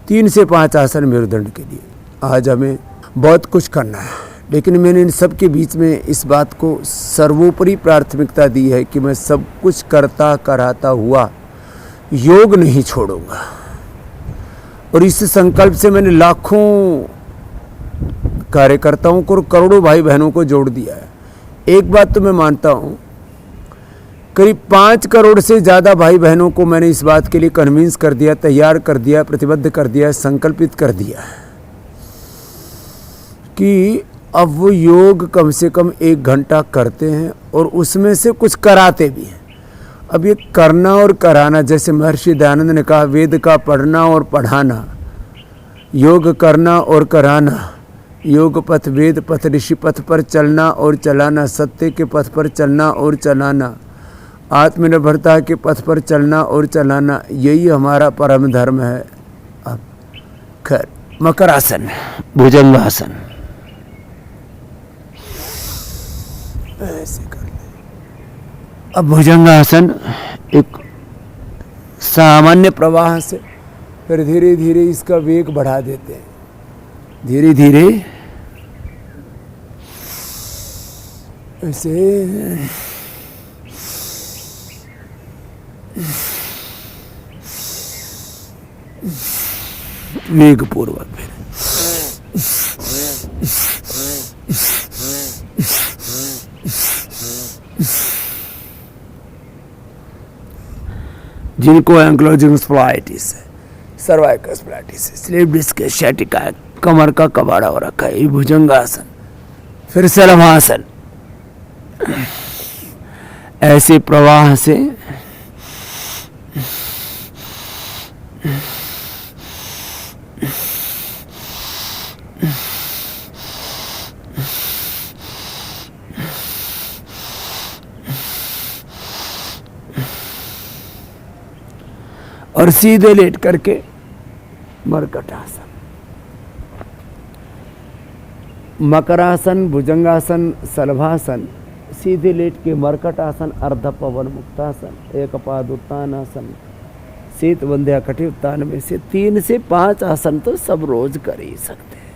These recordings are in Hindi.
3 से 5 आसन मेरुदंड के लिए। आज हमें बहुत कुछ करना है, लेकिन मैंने इन सब के बीच में इस बात को सर्वोपरि प्राथमिकता दी है कि मैं सब कुछ करता कराता हुआ योग नहीं छोड़ूंगा। और इस संकल्प से मैंने लाखों कार्यकर्ताओं को और करोड़ों भाई बहनों को जोड़ दिया है। एक बात तो मैं मानता हूँ, करीब 5 करोड़ से ज़्यादा भाई बहनों को मैंने इस बात के लिए कन्विंस कर दिया, तैयार कर दिया, प्रतिबद्ध कर दिया, संकल्पित कर दिया कि अब वो योग कम से कम 1 घंटा करते हैं और उसमें से कुछ कराते भी हैं। अब ये करना और कराना, जैसे महर्षि दयानंद ने कहा, वेद का पढ़ना और पढ़ाना, योग करना और कराना, योग पथ वेद पथ ऋषि पथ पर चलना और चलाना, सत्य के पथ पर चलना और चलाना, आत्मनिर्भरता के पथ पर चलना और चलाना, यही हमारा परम धर्म है। अब खैर, मकरासन, भुजंगासन ऐसे कर ले। अब भुजंगासन एक सामान्य प्रवाह से फिर धीरे धीरे इसका वेग बढ़ा देते हैं, धीरे धीरे ऐसे वेग पूर्वक फिर जिनको एंक्लोजिंग स्पॉलाइटिस है, सर्वाइकल स्पॉलाइटिस है, स्लीप डिस्क है, शैटिका है, कमर का कबाड़ा हो रखा है, ये भुजंगासन, फिर सलभासन। ऐसे प्रवाह से और सीधे लेट करके मरकटासन, मकरासन, भुजंगासन, सलभासन, सीधे लेट के मरकटासन, अर्ध पवन मुक्तासन, एक पाद उत्तानासन, शीत बंध्या कटी उत्तान में से 3 से 5 आसन तो सब रोज कर ही सकते हैं,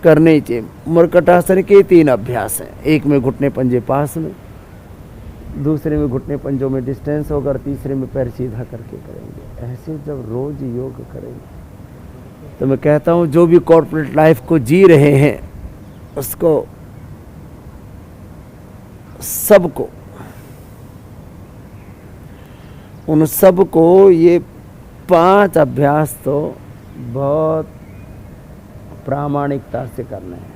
करने ही चाहिए। मरकटासन के 3 अभ्यास हैं, एक में घुटने पंजे पास में, दूसरे में घुटने पंजों में डिस्टेंस होगा, और तीसरे में पैर सीधा करके करेंगे। ऐसे जब रोज योग करेंगे तो मैं कहता हूँ जो भी कॉर्पोरेट लाइफ को जी रहे हैं उसको, सबको, उन सबको ये 5 अभ्यास तो बहुत प्रामाणिकता से करने हैं।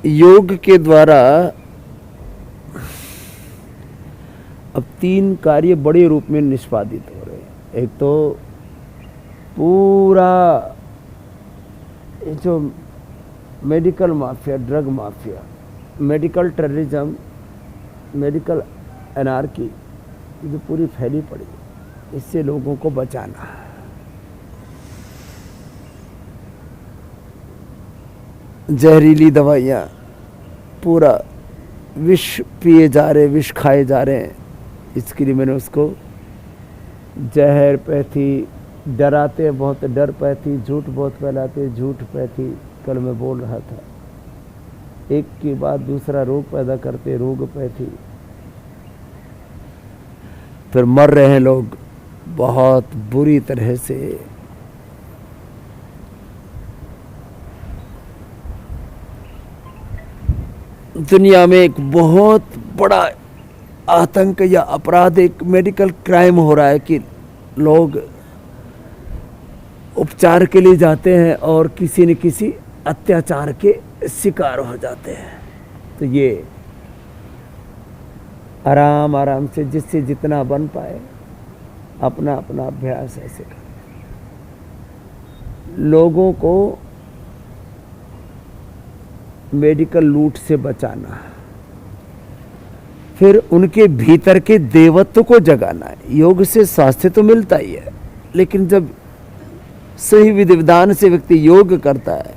योग के द्वारा अब 3 कार्य बड़े रूप में निष्पादित हो रहे हैं। एक तो पूरा जो medical mafia, drug mafia, medical terrorism, medical anarchy जो पूरी फैली पड़ी, इससे लोगों को बचाना है। जहरीली दवाइयाँ, पूरा विष पिए जा रहे, विष खाए जा रहे हैं। इसके लिए मैंने उसको जहर पैथी, डराते बहुत डर पैथी, झूठ बहुत फैलाते झूठ पैथी, कल मैं बोल रहा था, एक के बाद दूसरा रोग पैदा करते रोग पैथी, फिर मर रहे हैं लोग बहुत बुरी तरह से। दुनिया में एक बहुत बड़ा आतंक या अपराध, एक मेडिकल क्राइम हो रहा है कि लोग उपचार के लिए जाते हैं और किसी न किसी अत्याचार के शिकार हो जाते हैं। तो ये आराम आराम से जिससे जितना बन पाए अपना अपना अभ्यास ऐसे करें। लोगों को मेडिकल लूट से बचाना, फिर उनके भीतर के देवत्व को जगाना है। योग से स्वास्थ्य तो मिलता ही है, लेकिन जब सही विधि विधान से व्यक्ति योग करता है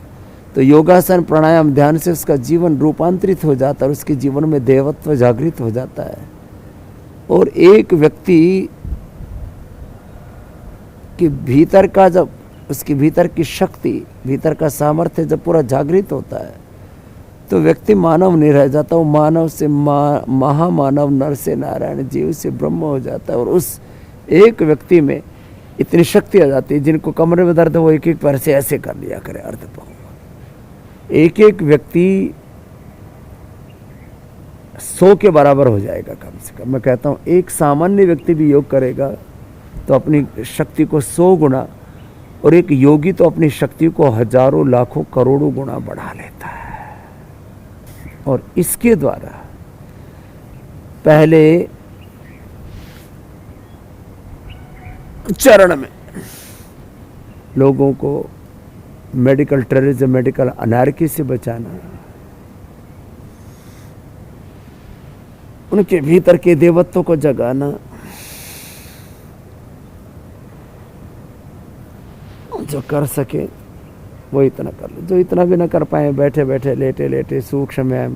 तो योगासन प्राणायाम ध्यान से उसका जीवन रूपांतरित हो जाता है और उसके जीवन में देवत्व जागृत हो जाता है। और एक व्यक्ति के भीतर का जब उसके भीतर की शक्ति, भीतर का सामर्थ्य जब पूरा जागृत होता है तो व्यक्ति मानव नहीं रह जाता, वो मानव से महामानव, नर से नारायण, जीव से ब्रह्म हो जाता है। और उस एक व्यक्ति में इतनी शक्ति आ जाती है, जिनको कमरे में दर्द है वो एक एक पैर से ऐसे कर लिया करे, अर्थ पाऊंगा। एक एक व्यक्ति 100 के बराबर हो जाएगा कम से कम। मैं कहता हूँ एक सामान्य व्यक्ति भी योग करेगा तो अपनी शक्ति को 100 गुना, और एक योगी तो अपनी शक्ति को हजारों लाखों करोड़ों गुना बढ़ा लेता है। और इसके द्वारा पहले चरण में लोगों को मेडिकल टेररिज्म, मेडिकल अनार्की से बचाना, उनके भीतर के देवत्व को जगाना, जो कर सके वो इतना कर लो, जो इतना भी ना कर पाए बैठे बैठे लेटे लेटे सूक्ष्म व्यायाम